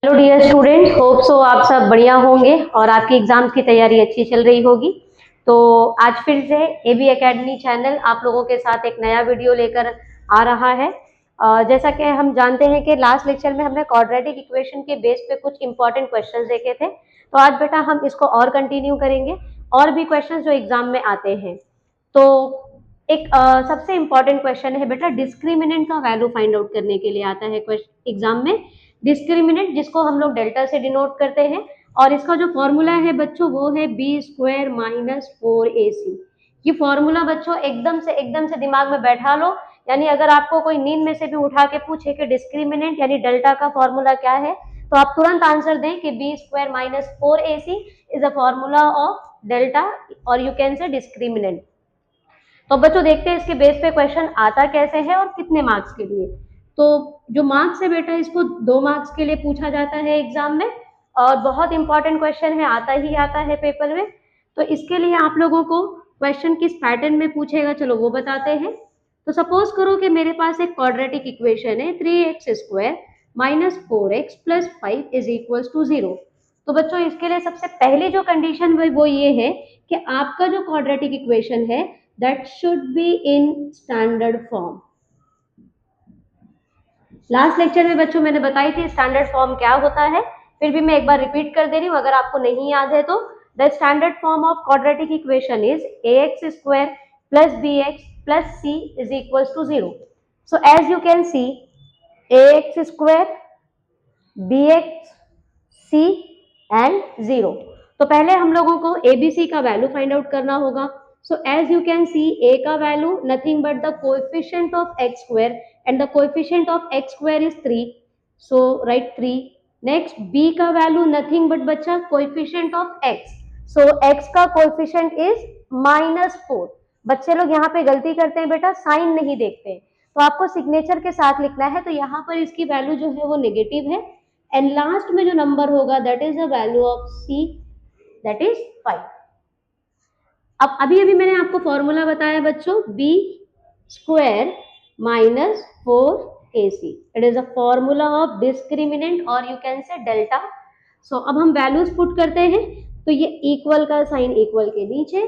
Hello dear students, hope so आप सब बढ़िया होंगे और आपकी एग्जाम्स की तैयारी अच्छी चल रही होगी। तो आज फिर से एबी एकेडमी चैनल आप लोगों के साथ एक नया वीडियो लेकर आ रहा है। जैसा कि हम जानते हैं कि लास्ट लेक्चर में हमने क्वाड्रेटिक इक्वेशन के बेस पे कुछ इंपॉर्टेंट क्वेश्चंस देखे थे, तो आज बेटा हम इसको और कंटिन्यू करेंगे और भी क्वेश्चंस जो एग्जाम में आते हैं। तो एक सबसे इंपॉर्टेंट क्वेश्चन है बेटा, डिस्क्रिमिनेंट का वैल्यू फाइंड आउट करने के लिए आता है एग्जाम में। डिस्क्रिमिनेंट जिसको हम लोग डेल्टा से डिनोट करते हैं, और इसका जो फॉर्मूला है बच्चों वो है बी स्क्वायर माइनस 4ac। ये फॉर्मूला बच्चों एकदम से दिमाग में बैठा लो। यानी अगर आपको कोई नींद में से भी उठा के पूछे कि डिस्क्रिमिनेंट यानी डेल्टा का फॉर्मूला क्या है, तो आप तुरंत आंसर दें कि b square minus 4ac is a formula of delta, और यू कैन से डिस्क्रिमिनेंट। तो बच्चों देखते हैं इसके बेस पे क्वेश्चन आता कैसे है और कितने मार्क्स के लिए। तो जो मार्क्स है बेटा, इसको 2 मार्क्स के लिए पूछा जाता है एग्जाम में, और बहुत इंपॉर्टेंट क्वेश्चन है, आता ही आता है पेपर में। तो इसके लिए आप लोगों को क्वेश्चन किस पैटर्न में पूछेगा, चलो वो बताते हैं। तो सपोज करो कि मेरे पास एक क्वाड्रेटिक इक्वेशन है 3x square minus 4x plus 5 is equals to 0। तो बच्चों इसके लिए सबसे पहली जो कंडीशन है वो ये है कि आपका जो क्वाड्रेटिक इक्वेशन है that should be in standard form। Last lecture में बच्चों मैंने बताई थी स्टैंडर्ड फॉर्म क्या होता है, फिर भी मैं एक बार रिपीट कर दे रही हूँ अगर आपको नहीं याद है तो। The standard form of quadratic equation is ax square plus bx plus c is equal to 0। So as you can see ax square bx c and 0। तो पहले हम लोगों को abc का वैल्यू फाइंड आउट करना होगा। So as you can see, a का value nothing but the coefficient of x square and the coefficient of x square is 3. So write 3. Next b का वैल्यू nothing but बच्चा coefficient of x. So x का coefficient is -4। बच्चे लोग यहाँ पे गलती करते हैं बेटा, साइन नहीं देखते हैं, तो आपको सिग्नेचर के साथ लिखना है। तो यहाँ पर इसकी वैल्यू जो है वो नेगेटिव है, एंड लास्ट में जो नंबर होगा that is the value of c, that is 5। अब अभी अभी मैंने आपको फॉर्मूला बताया बच्चों, b square minus 4ac, it is a formula of discriminant और you can say delta. So अब हम वैल्यूज पुट करते हैं, तो ये इक्वल का साइन इक्वल के नीचे।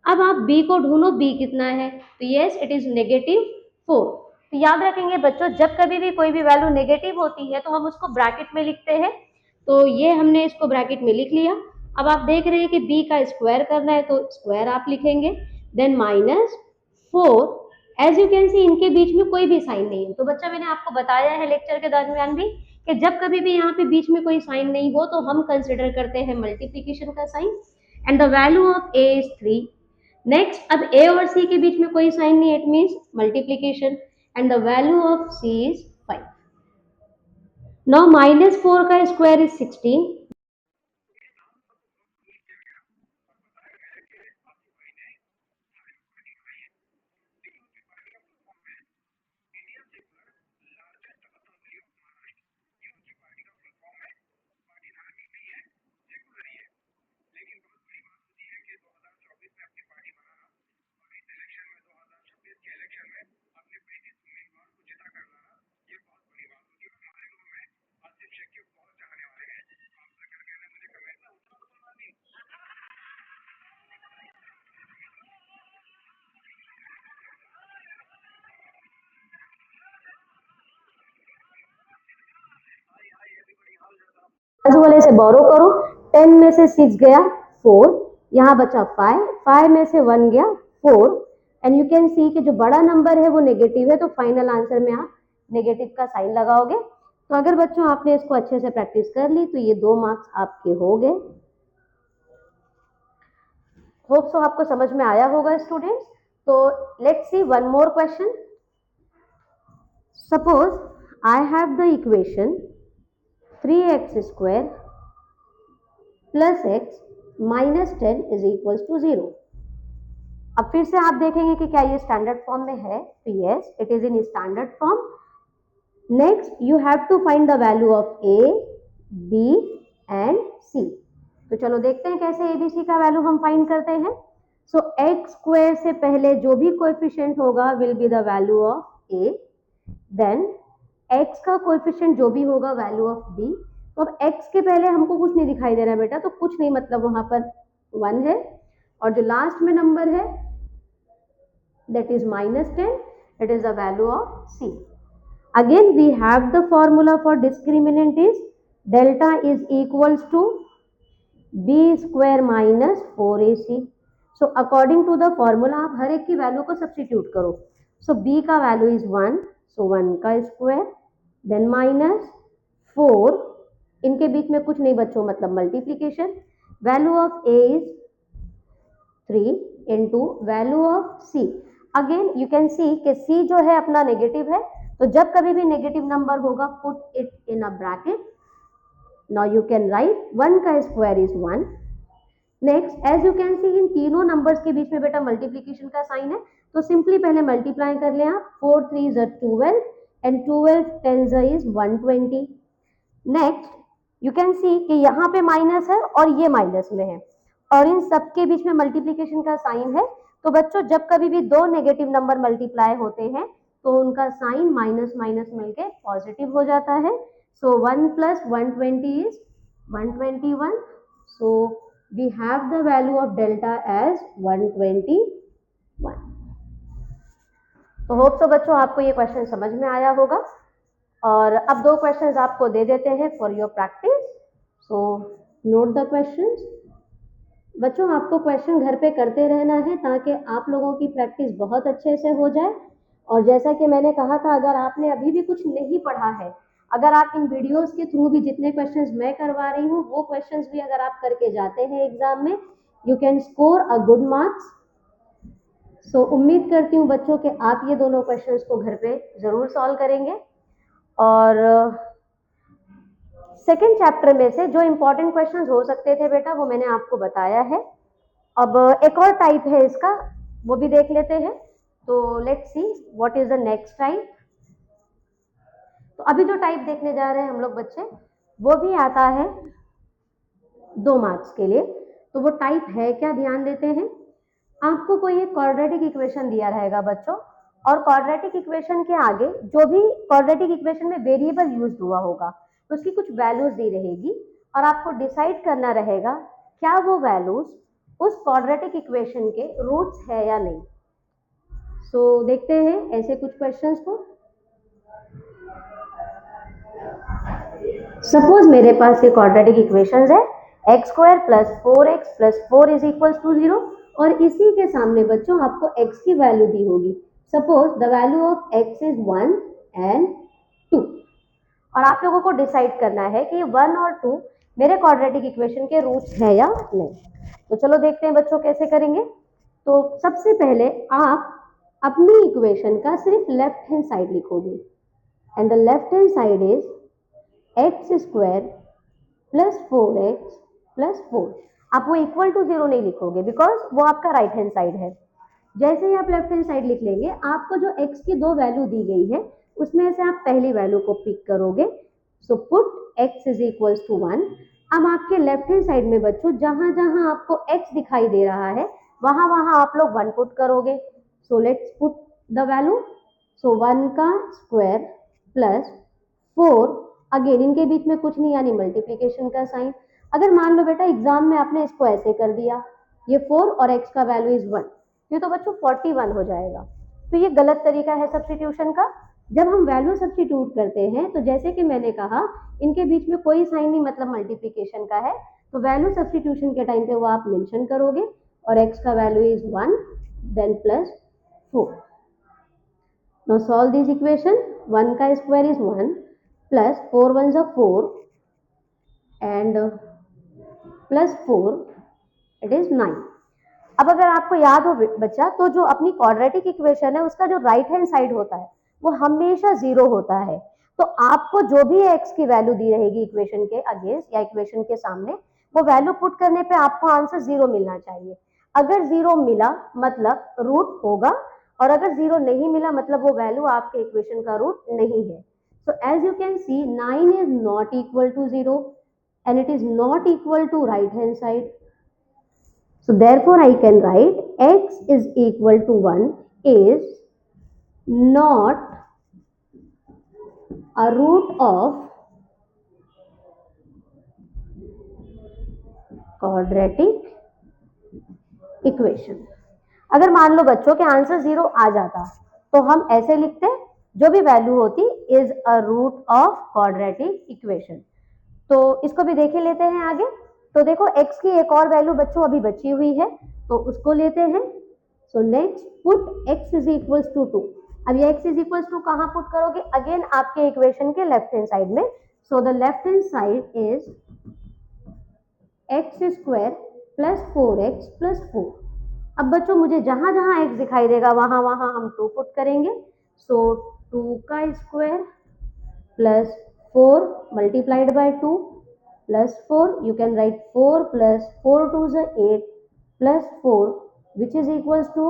अब आप b को ढूंढो, b कितना है, तो यस इट इज -4। तो याद रखेंगे बच्चों, जब कभी भी कोई भी वैल्यू नेगेटिव होती है तो हम उसको ब्रैकेट में लिखते हैं। तो ये हमने इसको ब्रैकेट में लिख लिया। अब आप देख रहे हैं कि b का स्क्वायर करना है तो स्क्वायर आप लिखेंगे, then -4। As you can see इनके बीच में कोई भी साइन नहीं है। तो बच्चा मैंने आपको बताया है लेक्चर के दरमियान भी कि जब कभी भी यहाँ पे बीच में कोई साइन नहीं हो तो हम कंसिडर करते हैं मल्टीप्लीकेशन का sign, and the value of a is 3। Next, अब a और c के बीच में कोई साइन नहीं, it means multiplication, and the value of c is 5। Now -4 का स्क्वायर इज 16। बाजू वाले से बोरो करो, 10 में से 6 गया 4, यहाँ बचा 5, 5 में से 1 गया 4, एंड यू कैन सी कि जो बड़ा नंबर है वो नेगेटिव है, तो फाइनल आंसर में आप नेगेटिव का साइन लगाओगे। तो अगर बच्चों आपने इसको अच्छे से प्रैक्टिस कर ली तो ये 2 मार्क्स आपके हो गए। होप सो आपको समझ में आया होगा स्टूडेंट्स। तो let's see one more question. Suppose I have the equation 3x square plus x minus 10 is equals to 0। अब फिर से आप देखेंगे कि क्या ये स्टैंडर्ड फॉर्म में है, तो yes it is in standard form. Next you have to find the value of a, b and c। तो चलो देखते हैं कैसे abc का वैल्यू हम फाइंड करते हैं। सो x स्क्वायर से पहले जो भी कोएफिशिएंट होगा will be the value of a, then x का कोएफिशिएंट जो भी होगा वैल्यू ऑफ b। तो अब x के पहले हमको कुछ नहीं दिखाई दे रहा है बेटा, तो कुछ नहीं मतलब वहां पर 1 है, और जो लास्ट में नंबर है that is -10, it is the value of c. Again we have the formula for discriminant is delta is equals to b square minus 4ac. So according to the formula आप हर एक की value को substitute करो. So b का value is 1, so 1 का square, then minus 4, इनके बीच में कुछ नहीं बच्चों मतलब multiplication, value of a is 3 into value of c. Again you can सी कि c जो है अपना नेगेटिव है, तो जब कभी भी नेगेटिव नंबर होगा put it in a bracket. Now you can write 1 का square is 1. Next as you can see in तीनों नंबर्स के बीच में बेटा मल्टीप्लीकेशन का साइन है, तो सिंपली पहले मल्टीप्लाई कर लें आप. 4 3 is 12 and 12 10 is 120. Next you can सी कि यहाँ पे माइनस है और ये माइनस में है, और इन सबके बीच में मल्टीप्लीकेशन का साइन है. तो बच्चों जब कभी भी दो नेगेटिव नंबर मल्टीप्लाई होते हैं तो उनका साइन माइनस माइनस मिलके पॉजिटिव हो जाता है. So 1 plus 120 is 121. So we have the value of delta as 121. तो होप सो बच्चों आपको ये क्वेश्चन समझ में आया होगा. और अब दो क्वेश्चंस आपको दे देते हैं for your practice. So note the questions. बच्चों आपको क्वेश्चन घर पे करते रहना है ताकि आप लोगों की प्रैक्टिस बहुत अच्छे से हो जाए. और जैसा कि मैंने कहा था, अगर आपने अभी भी कुछ नहीं पढ़ा है, अगर आप इन वीडियोस के थ्रू भी जितने क्वेश्चंस मैं करवा रही हूँ वो क्वेश्चंस भी अगर आप करके जाते हैं एग्जाम में, you can score a good marks. So उम्मीद करती हूँ बच्चों कि आप ये दोनों क्वेश्चंस को घर पे ज़रूर सॉल्व करेंगे. और सेकेंड चैप्टर में से जो इम्पोर्टेंट क्वेश्चंस हो सकते थे बेटा वो मैंने आपको बताया है. अब एक और टाइप है इसका, वो भी देख लेते हैं. तो let's see what is the next type. तो अभी जो टाइप देखने जा रहे हैं हम लोग बच्चे, वो भी आता है 2 मार्क्स के लिए. तो वो टाइप है क्या, ध्यान देते हैं. आपको कोई एक क्वाड्रेटिक इक्वेशन दिया रहेगा बच्चों, और क्वाड्रेटिक इक्वेशन के आगे जो भी क्वाड्रेटिक इक्वेशन में वेरिएबल यूज हुआ होगा उसकी कुछ वैल्यूज दी रहेगी, और आपको डिसाइड करना रहेगा क्या वो वैल्यूज उस क्वाड्रेटिक इक्वेशन के रूट्स है या नहीं. सो देखते हैं ऐसे कुछ क्वेश्चंस को. सपोज मेरे पास ये क्वाड्रेटिक इक्वेशंस है x square plus 4x plus 4 is equal to 0, और इसी के सामने बच्चों आपको x की वैल्यू दी होगी. Suppose the value of x is 1 and 2, और आप लोगों को डिसाइड करना है कि 1 और 2 मेरे क्वाड्रेटिक इक्वेशन के रूट्स है या नहीं. तो चलो देखते हैं बच्चों कैसे करेंगे. तो सबसे पहले आप अपनी इक्वेशन का सिर्फ लेफ्ट हैंड साइड लिखोगे, and the left hand side is x square plus 4x plus 4. आप वो इक्वल टू 0 नहीं लिखोगे बिकॉज वो आपका राइट हैंड साइड है. जैसे ही आप लेफ्ट हैंड साइड लिख लेंगे, आपको जो x की दो वैल्यू दी गई है उसमें से आप पहली वैल्यू को पिक करोगे. So put x is equal to 1. अब आपके लेफ्ट हैंड साइड में बच्चों जहां जहां आपको x दिखाई दे रहा है वहां वहां आप लोग 1 पुट करोगे. So let's put the value. So 1 का स्क्वायर प्लस 4, अगेन इनके बीच में कुछ नहीं यानी मल्टीप्लीकेशन का साइन. अगर मान लो बेटा एग्जाम में आपने इसको ऐसे कर दिया, ये 4 और x का वैल्यू इज 1, ये तो बच्चों 41 हो जाएगा. तो ये गलत तरीका है सब्स्टिट्यूशन का. जब हम वैल्यू सब्स्टिट्यूट करते हैं तो जैसे कि मैंने कहा इनके बीच में कोई साइन नहीं मतलब मल्टीप्लीकेशन का है, तो वैल्यू सब्स्टिट्यूशन के टाइम पे वो आप मेंशन करोगे, और x का value is 1 then plus 4. Now solve this equation. 1 का स्क्वायर इज 1 प्लस 4 1 जा 4 एंड प्लस 4 इट इज 9. अब अगर आपको याद हो बच्चा, तो जो अपनी क्वाड्रेटिक इक्वेशन है उसका जो राइट हैंड साइड होता है वो हमेशा 0 होता है. तो आपको जो भी x की वैल्यू दी रहेगी इक्वेशन के अगेंस्ट या इक्वेशन के सामने, वो वैल्यू पुट करने पे आपको आंसर 0 मिलना चाहिए. अगर 0 मिला मतलब रूट होगा, और अगर 0 नहीं मिला मतलब वो वैल्यू आपके इक्वेशन का रूट नहीं है. So as you can see 9 is not equal to 0 and it is not equal to right hand side. So therefore I can write x is equal to 1 is not a root of quadratic equation. अगर मान लो बच्चों के answer 0 आ जाता तो हम ऐसे लिखते, जो भी वैल्यू होती is a root of quadratic equation. तो इसको भी देख ही लेते हैं आगे। तो देखो x की एक और वैल्यू बच्चों अभी बची हुई है, तो उसको लेते हैं। So next put x is equals to 2। अब ये x इज इक्वल्स टू कहाँ पुट करोगे? अगेन आपके इक्वेशन के लेफ्ट हैंड साइड में। So the left hand side is x square plus 4x plus 4। अब बच्चों मुझे जहां जहां x दिखाई देगा वहां वहां हम 2 पुट करेंगे। सो 2 का square plus 4 multiplied by 2 plus 4, you can write 4 plus 4 2 is 8 plus 4 which is equals to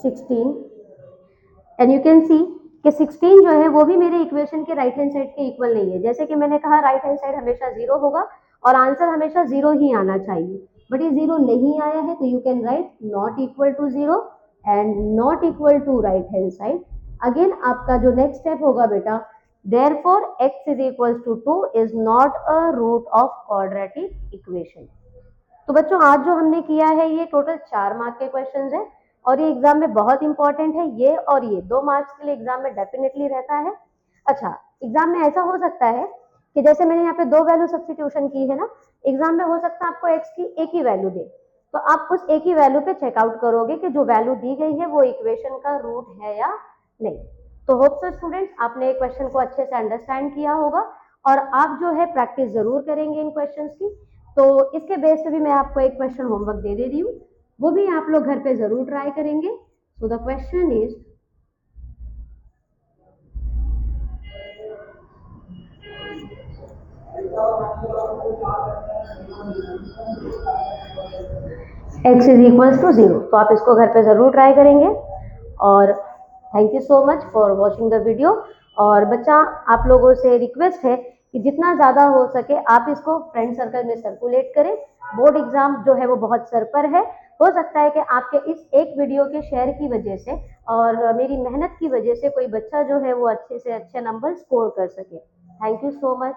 16, and you can see कि 16 जो है वो भी मेरे इक्वेशन के राइट हैंड साइड के इक्वल नहीं है। जैसे कि मैंने कहा राइट हैंड साइड हमेशा 0 होगा और आंसर हमेशा 0 ही आना चाहिए, बट ये 0 नहीं आया है, तो you can write not equal to 0 and not equal to right hand side. Again आपका जो नेक्स्ट स्टेप होगा बेटा, therefore x is equals to 2 is not a root of quadratic equation। तो बच्चों आज जो हमने किया है ये टोटल 4 मार्क के क्वेश्चंस हैं और ये एग्जाम में बहुत इंपॉर्टेंट है। ये और ये 2 मार्क्स के लिए एग्जाम में डेफिनेटली रहता है। अच्छा, एग्जाम में ऐसा हो सकता है कि जैसे मैंने यहाँ पे 2 वैल्यू सब्स्टिट्यूशन की है ना, एग्जाम में हो सकता है आपको x की एक ही वैल्यू दे, तो आप उस एक ही वैल्यू पे चेकआउट करोगे कि जो वैल्यू दी गई है वो इक्वेशन का रूट है या नहीं। तो होप सो स्टूडेंट्स आपने क्वेश्चन को अच्छे से अंडरस्टैंड किया होगा और आप जो है प्रैक्टिस जरूर करेंगे इन क्वेश्चंस की। तो इसके बेस पे भी मैं आपको एक क्वेश्चन होमवर्क दे रही हूँ, वो भी आप लोग घर पे जरूर ट्राई करेंगे। So the question is x is equals to 0। तो आप इसको घर पे जरूर ट्राई करेंगे और thank you so much for watching the video. और बच्चा आप लोगों से रिक्वेस्ट है कि जितना ज़्यादा हो सके आप इसको फ्रेंड सर्कल में सर्कुलेट करें। बोर्ड एग्जाम जो है वो बहुत सर पर है, हो सकता है कि आपके इस एक वीडियो के शेयर की वजह से और मेरी मेहनत की वजह से कोई बच्चा जो है वो अच्छे से अच्छे नंबर स्कोर कर सके। Thank you so much.